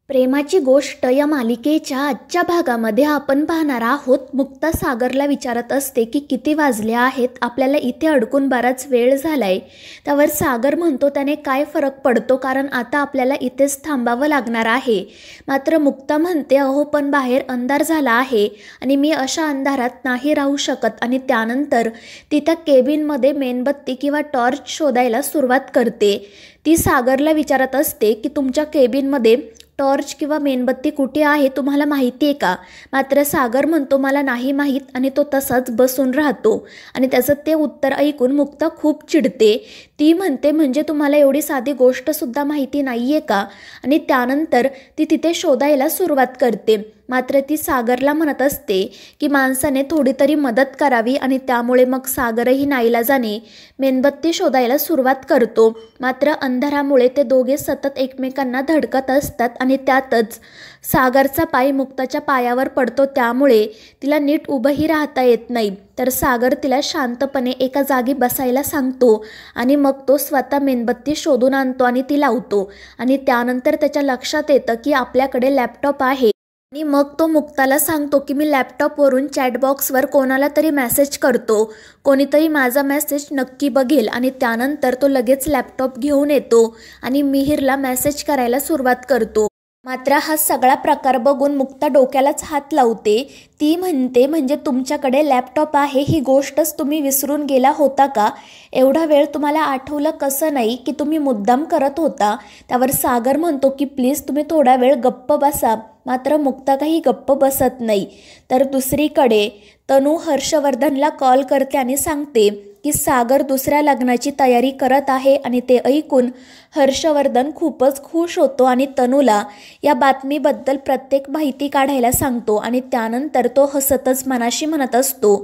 प्रेमाची गोष्ट या मालिकेच्या आजच्या भागामध्ये आपण पाहणार आहोत. मुक्ता सागरला विचारत असते की किती वाजले आहेत, आपल्याला इथे अडकून बराच वेळ झालाय. त्यावर सागर म्हणतो त्याने काय फरक पडतो, कारण आता आपल्याला इथेच थांबावं लागणार आहे. मात्र मुक्ता म्हणते अहो पण बाहेर अंधार झाला आहे आणि मी अशा अंधारात नाही राहू शकत. आणि त्यानंतर ती त्या केबिनमध्ये मेणबत्ती किंवा टॉर्च शोधायला सुरुवात करते. ती सागरला विचारत असते की तुमच्या केबिनमध्ये टॉर्च किंवा मेणबत्ती कुठे आहे, तुम्हाला माहिती आहे का? मात्र सागर म्हणतो मला नाही माहीत आणि तो तसाच बसून राहतो. आणि त्याचं ते उत्तर ऐकून मुक्ता खूप चिडते. ती म्हणते म्हणजे तुम्हाला एवढी साधी गोष्टसुद्धा माहिती नाही आहे का? आणि त्यानंतर ती तिथे शोधायला सुरुवात करते. मात्र ती सागरला म्हणत असते की माणसाने थोडी तरी मदत करावी आणि त्यामुळे मग सागरही नाईलाजाने मेणबत्ती शोधायला सुरुवात करतो. मात्र अंधारामुळे ते दोघे सतत एकमेकांना धडकत असतात आणि त्यातच सागरचा पाय मुक्ताच्या पायावर पडतो. त्यामुळे तिला नीट उभंही राहता येत नाही. तर सागर तिला शांतपणे एका जागी बसायला सांगतो आणि मग तो स्वतः मेणबत्ती शोधून आणतो आणि ती लावतो. आणि त्यानंतर त्याच्या लक्षात येतं की आपल्याकडे लॅपटॉप आहे. आणि मग तो मुक्ताला सांगतो की मी लॅपटॉपवरून चॅटबॉक्सवर कोणाला तरी मेसेज करतो, कोणीतरी माझा मेसेज नक्की बघेल. आणि त्यानंतर तो लगेच लॅपटॉप घेऊन येतो आणि मिहिरला मेसेज करायला सुरुवात करतो. मात्र हा सगळा प्रकार बघून मुक्ता डोक्यालाच हात लावते. ती म्हणते म्हणजे तुमच्याकडे लॅपटॉप आहे ही गोष्टच तुम्ही विसरून गेला होता का? एवढा वेळ तुम्हाला आठवलं कसं नाही की तुम्ही मुद्दाम करत होता? त्यावर सागर म्हणतो की प्लीज तुम्ही थोडा वेळ गप्प बसा. मात्र मुक्ता काही गप्प बसत नाही. तर दुसरीकडे तनू हर्षवर्धनला कॉल करते आणि सांगते की सागर दुसऱ्या लग्नाची तयारी करत आहे. आणि ते ऐकून हर्षवर्धन खूपच खुश होतो आणि तनूला या बातमीबद्दल प्रत्येक माहिती काढायला सांगतो. आणि त्यानंतर तो हसतच मनाशी म्हणत असतो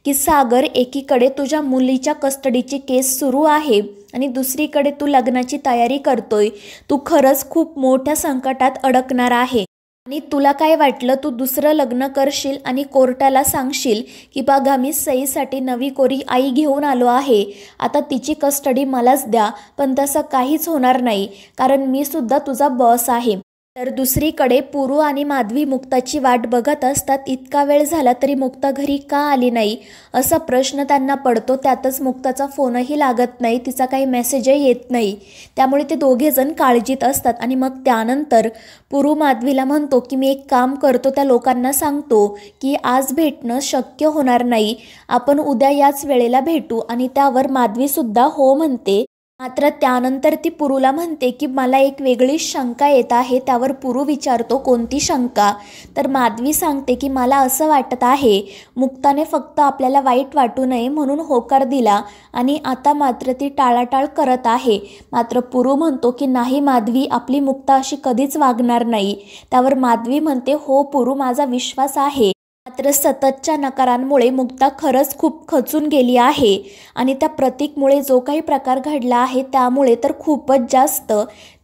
की सागर, एकीकडे तुझ्या मुलीच्या कस्टडीची केस सुरू आहे आणि दुसरीकडे तू लग्नाची तयारी करतोय. तू खरंच खूप मोठ्या संकटात अडकणार आहे. आणि तुला काय वाटलं तू दुसरं लग्न करशील आणि कोर्टाला सांगशील की बघा मी सहीसाठी नवी कोरी आई घेऊन आलो आहे, आता तिची कस्टडी मलाच द्या. पण तसं काहीच होणार नाही, कारण मी सुद्धा तुझा बॉस आहे. तर दुसरीकडे पुरू आणि माधवी मुक्ताची वाट बघत असतात. इतका वेळ झाला तरी मुक्ता घरी का आली नाही असा प्रश्न त्यांना पडतो. त्यातच मुक्ताचा फोनही लागत नाही, तिचा काही मेसेजही येत नाही. त्यामुळे ते दोघेजण काळजीत असतात. आणि मग त्यानंतर पुरू माधवीला म्हणतो की मी एक काम करतो, त्या लोकांना सांगतो की आज भेटणं शक्य होणार नाही, आपण उद्या याच वेळेला भेटू. आणि त्यावर माधवीसुद्धा हो म्हणते. मात्र त्यानंतर ती पुरूला म्हणते की मला एक वेगळीच शंका येत आहे. त्यावर पुरू विचारतो कोणती शंका? तर माधवी सांगते की मला असं वाटत आहे मुक्ताने फक्त आपल्याला वाईट वाटू नये म्हणून होकार दिला आणि आता मात्र ती टाळाटाळ करत आहे. मात्र पुरू म्हणतो की नाही माधवी, आपली मुक्ता अशी कधीच वागणार नाही. त्यावर माधवी म्हणते हो पुरू, माझा विश्वास आहे. मात्र सततच्या नकारांमुळे मुक्ता खरंच खूप खचून गेली आहे. आणि त्या प्रतीकमुळे जो काही प्रकार घडला आहे त्यामुळे तर खूपच जास्त.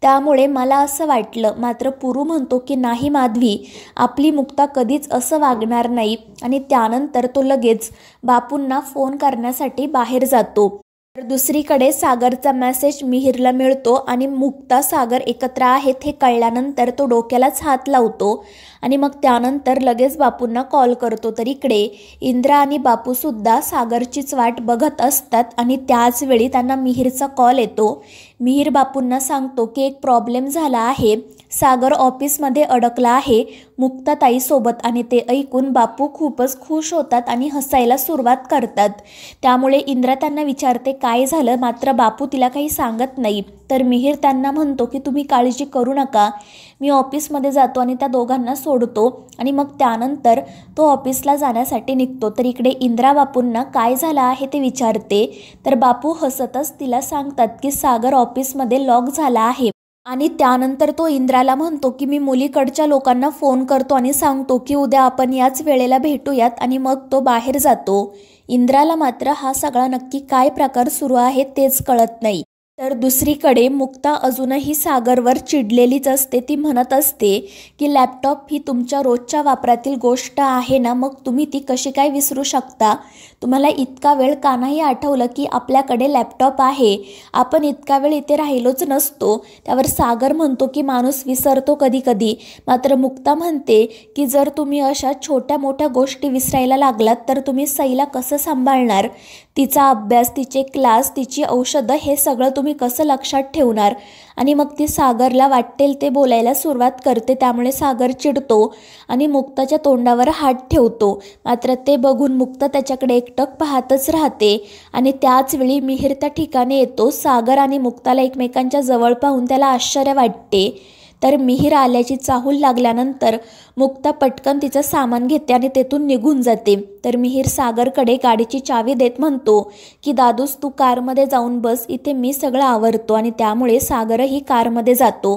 त्यामुळे मला असं वाटलं. मात्र पुरू म्हणतो की नाही माधवी, आपली मुक्ता कधीच असं वागणार नाही. आणि त्यानंतर तो लगेच बापूंना फोन करण्यासाठी बाहेर जातो. तर दुसरीकडे सागरचा मेसेज मिहिरला मिळतो आणि मुक्ता सागर एकत्र आहेत हे कळल्यानंतर तो डोक्यालाच हात लावतो. आणि मग त्यानंतर लगेच बापूंना कॉल करतो. तर इकडे इंद्रा आणि बापूसुद्धा सागरचीच वाट बघत असतात. आणि त्याच वेळी त्यांना मिहिरचा कॉल येतो. मिहिर बापूंना सांगतो की एक प्रॉब्लेम झाला आहे, सागर ऑफिसमध्ये अडकला आहे मुक्ताताईसोबत. आणि ते ऐकून बापू खूपच खुश होतात आणि हसायला सुरुवात करतात. त्यामुळे इंद्रा त्यांना विचारते काय झालं, मात्र बापू तिला काही सांगत नाही. तर मिहिर त्यांना म्हणतो की तुम्ही काळजी करू नका, मी ऑफिसमध्ये जातो आणि त्या दोघांना सोडतो. आणि मग त्यानंतर तो ऑफिसला जाण्यासाठी निघतो. तर इकडे इंद्रा बापूंना काय झालं आहे ते विचारते. तर बापू हसतच तिला सांगतात की सागर ऑफिसमध्ये लॉक झाला आहे. आणि त्यानंतर तो इंद्राला म्हणतो की मी मुलीकडच्या लोकांना फोन करतो आणि सांगतो की उद्या आपण याच वेळेला भेटूयात. आणि मग तो बाहेर जातो. इंद्राला मात्र हा सगळा नक्की काय प्रकार सुरू आहे तेच कळत नाही. तर दुसरीकडे मुक्ता अजूनही सागरवर चिडलेलीच असते. ती म्हणत असते की लॅपटॉप ही तुमच्या रोजच्या वापरातील गोष्ट आहे ना, मग तुम्ही ती कशी काय विसरू शकता? तुम्हाला इतका वेळ का नाही आठवलं की आपल्याकडे लॅपटॉप आहे? आपण इतका वेळ इथे राहिलोच नसतो. त्यावर सागर म्हणतो की माणूस विसरतो कधी कधी. मात्र मुक्ता म्हणते की जर तुम्ही अशा छोट्या मोठ्या गोष्टी विसरायला लागलात तर तुम्ही सईला कसं सांभाळणार? तिचा अभ्यास, तिचे क्लास, तिची औषधं हे सगळं तुम्ही कसं लक्षात ठेवणार? आणि मग ती सागरला वाटेल ते बोलायला सुरुवात करते. त्यामुळे सागर चिडतो आणि मुक्ताच्या तोंडावर हात ठेवतो. मात्र ते बघून मुक्ता त्याच्याकडे एकटक पाहतच राहते. आणि त्याच वेळी मिहीर त्या ठिकाणी येतो. सागर आणि मुक्ताला एकमेकांच्या जवळ पाहून त्याला आश्चर्य वाटते. तर मिहीर आल्याची चाहूल लागल्यानंतर मुक्ता पटकन तिचं सामान घेते आणि तेथून निघून जाते. तर मिहीर सागरकडे गाडीची चावी देत म्हणतो की दादूस, तू कारमध्ये जाऊन बस, इथे मी सगळं आवरतो. आणि त्यामुळे सागरही कारमध्ये जातो.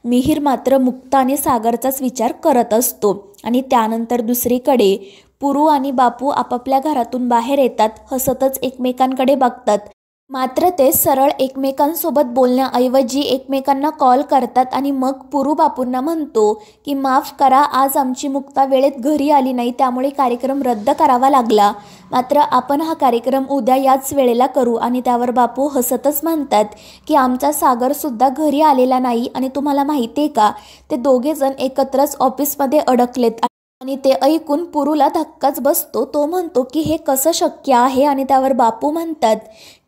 मिहीर मात्र मुक्ता आणि सागरचाच विचार करत असतो. आणि त्यानंतर दुसरीकडे पुरू आणि बापू आपापल्या घरातून बाहेर येतात. हसतच एकमेकांकडे बघतात. मात्र ते सरळ एकमेकांसोबत बोलण्याऐवजी एकमेकांना कॉल करतात. आणि मग पुरू बापूंना म्हणतो की माफ करा, आज आमची मुक्ता वेळेत घरी आली नाही, त्यामुळे कार्यक्रम रद्द करावा लागला. मात्र आपण हा कार्यक्रम उद्या याच वेळेला करू. आणि त्यावर बापू हसतच म्हणतात की आमचा सागरसुद्धा घरी आलेला नाही. आणि तुम्हाला माहिती आहे का, ते दोघेजण एकत्रच ऑफिसमध्ये अडकलेत. आणि ते ऐकून पुरूला धक्काच बसतो. तो म्हणतो की हे कसं शक्य आहे? आणि त्यावर बापू म्हणतात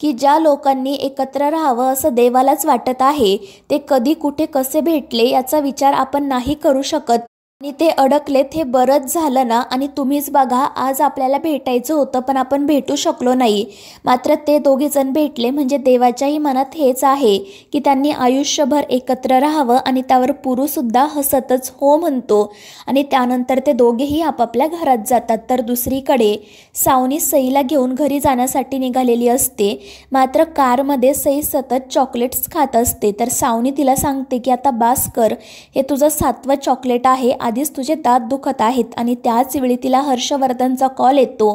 की ज्या लोकांनी एकत्र राहावं असं देवालाच वाटत आहे, ते कधी कुठे कसे भेटले याचा विचार आपण नाही करू शकत. आणि ते अडकलेत हे बरंच झालं ना. आणि तुम्हीच बघा, आज आपल्याला भेटायचं होतं पण आपण भेटू शकलो नाही. मात्र ते दोघेजण भेटले म्हणजे देवाच्याही मनात हेच आहे की त्यांनी आयुष्यभर एकत्र राहावं. आणि त्यावर पुरूसुद्धा हसतच हो म्हणतो. आणि त्यानंतर ते दोघेही आपापल्या घरात जातात. तर दुसरीकडे सावनी सईला घेऊन घरी जाण्यासाठी निघालेली असते. मात्र कारमध्ये सई सतत चॉकलेट्स खात असते. तर सावनी तिला सांगते की आता बास कर, हे तुझं 7वं चॉकलेट आहे, आधीच तुझे दात दुखत आहेत. आणि त्याच वेळी तिला हर्षवर्धनचा कॉल येतो.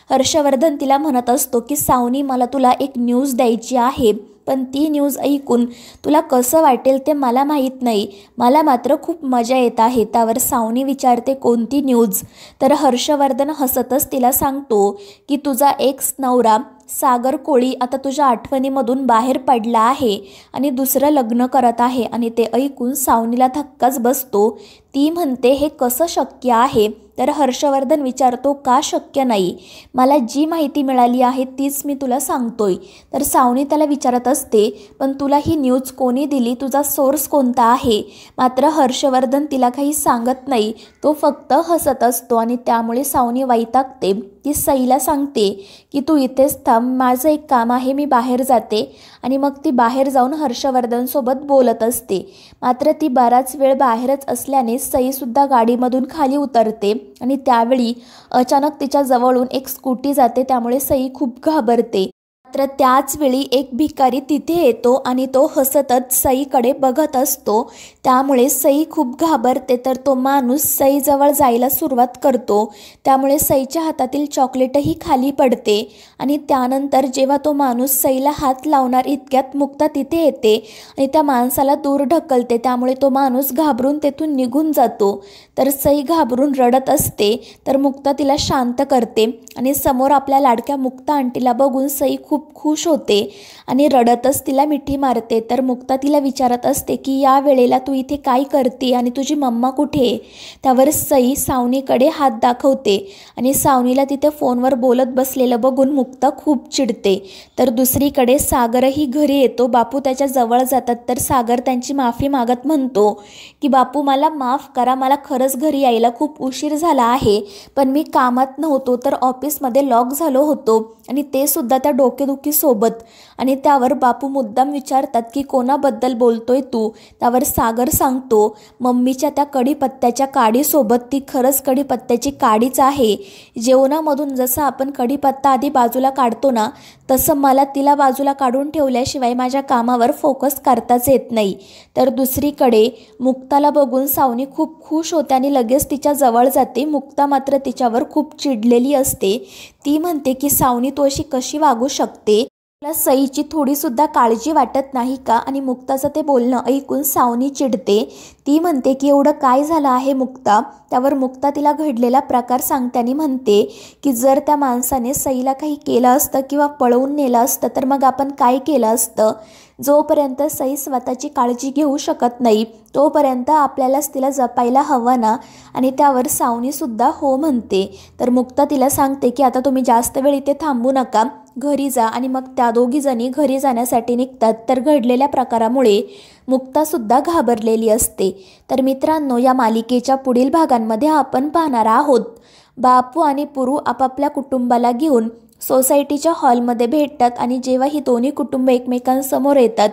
हर्षवर्धन तिला म्हणत असतो की सावनी, मला तुला एक न्यूज द्यायची आहे, पण ती न्यूज ऐकून तुला कसं वाटेल ते मला माहीत नाही, मला मात्र खूप मजा येत आहे. त्यावर सावनी विचारते कोणती न्यूज? तर हर्षवर्धन हसतच तिला सांगतो की तुझा एक्स नवरा सागर कोळी आता तुझ्या आठवणीमधून बाहेर पडला आहे आणि दुसरं लग्न करत आहे. आणि ते ऐकून सावनीला धक्काच बसतो. ती म्हणते हे कसं शक्य आहे? तर हर्षवर्धन विचारतो का शक्य नाही? मला जी माहिती मिळाली आहे तीच मी तुला सांगतोय. तर सावनी त्याला विचारत असते पण तुला ही न्यूज कोणी दिली? तुझा सोर्स कोणता आहे? मात्र हर्षवर्धन तिला काही सांगत नाही. तो फक्त हसत असतो. आणि त्यामुळे सावनी वैतागते. ती सईला सांगते की तू इथेच थांब, माझं एक काम आहे, मी बाहेर जाते. आणि मग ती बाहेर जाऊन हर्षवर्धनसोबत बोलत असते. मात्र ती बराच वेळ बाहेरच असल्याने सईसुद्धा गाडीमधून खाली उतरते. आणि त्यावेळी अचानक तिच्या जवळून एक स्कूटी जाते. त्यामुळे सई खूप घाबरते. मात्र त्याच वेळी एक भिकारी तिथे येतो आणि तो हसतच सईकडे बघत असतो. त्यामुळे सई खूप घाबरते. तर तो माणूस सईजवळ जायला सुरुवात करतो. त्यामुळे सईच्या हातातील चॉकलेटही खाली पडते. आणि त्यानंतर जेव्हा तो माणूस सईला हात लावणार इतक्यात मुक्ता तिथे येते आणि त्या माणसाला दूर ढकलते. त्यामुळे तो माणूस घाबरून तेथून निघून जातो. तर सई घाबरून रडत असते. तर मुक्ता तिला शांत करते. आणि समोर आपल्या लाडक्या मुक्ता आंटीला बघून सई खूप खुश होते आणि रडतच तिला मिठी मारते. तर मुक्ता तिला विचारत असते की या वेळेला तू इथे काय करते आणि तुझी मम्मा कुठे? त्यावर सई सावनीकडे हात दाखवते. आणि सावनीला तिथे फोनवर बोलत बसलेलं बघून मुक्ता खूप चिडते. तर दुसरीकडे सागरही घरी येतो. बापू त्याच्या जवळ जातात. तर सागर त्यांची माफी मागत म्हणतो की बापू, मला माफ करा, मला खरंच घरी यायला खूप उशीर झाला आहे, पण मी कामात नव्हतो तर ऑफिसमध्ये लॉक झालो होतो. आणि ते सुद्धा त्या डोकेदुखीसोबत. आणि त्यावर बापू मुद्दाम विचारतात की कोणाबद्दल बोलतोय तू? त्यावर सागर सांगतो मम्मीच्या त्या कढीपत्त्याच्या काडीसोबत. ती खरंच कढीपत्त्याची काडीच आहे. जेवणामधून जसं आपण कढीपत्ता आधी बाजूला काढतो ना, तसं मला तिला बाजूला काढून ठेवल्याशिवाय माझ्या कामावर फोकस करताच येत नाही. तर दुसरीकडे मुक्ताला बघून सावनी खूप खुश होते आणि लगेच तिच्या जवळ जाते. मुक्ता मात्र तिच्यावर खूप चिडलेली असते. ती म्हणते की सावनी, तू अशी कशी वागू शकते? तुला सईची थोडीसुद्धा काळजी वाटत नाही का? आणि मुक्ताचं ते बोलणं ऐकून सावनी चिडते. ती म्हणते की एवढं काय झालं आहे मुक्ता? त्यावर मुक्ता तिला घडलेला प्रकार सांगताना म्हणते की जर त्या माणसाने सईला काही केलं असतं किंवा पळवून नेलं असतं तर मग आपण काय केलं असतं? जोपर्यंत सई स्वतःची काळजी घेऊ शकत नाही तोपर्यंत आपल्यालाच तिला जपायला हवं ना. आणि त्यावर सावनीसुद्धा हो म्हणते. तर मुक्ता तिला सांगते की आता तुम्ही जास्त वेळ इथे थांबू नका, घरी जा. आणि मग त्या दोघीजणी घरी जाण्यासाठी निघतात. तर घडलेल्या प्रकारामुळे मुक्तासुद्धा घाबरलेली असते. तर मित्रांनो, या मालिकेच्या पुढील भागांमध्ये आपण पाहणार आहोत बापू आणि पुरू आपापल्या कुटुंबाला घेऊन सोसायटीच्या हॉलमध्ये भेटतात आणि जेव्हा ही दोन्ही कुटुंब एकमेकांसमोर येतात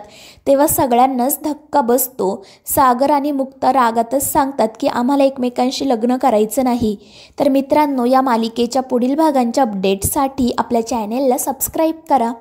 तेव्हा सगळ्यांनाच धक्का बसतो. सागर आणि मुक्ता रागातच सांगतात की आम्हाला एकमेकांशी लग्न करायचं नाही. तर मित्रांनो, या मालिकेच्या पुढील भागांच्या अपडेटसाठी आपल्या चॅनेलला सबस्क्राईब करा.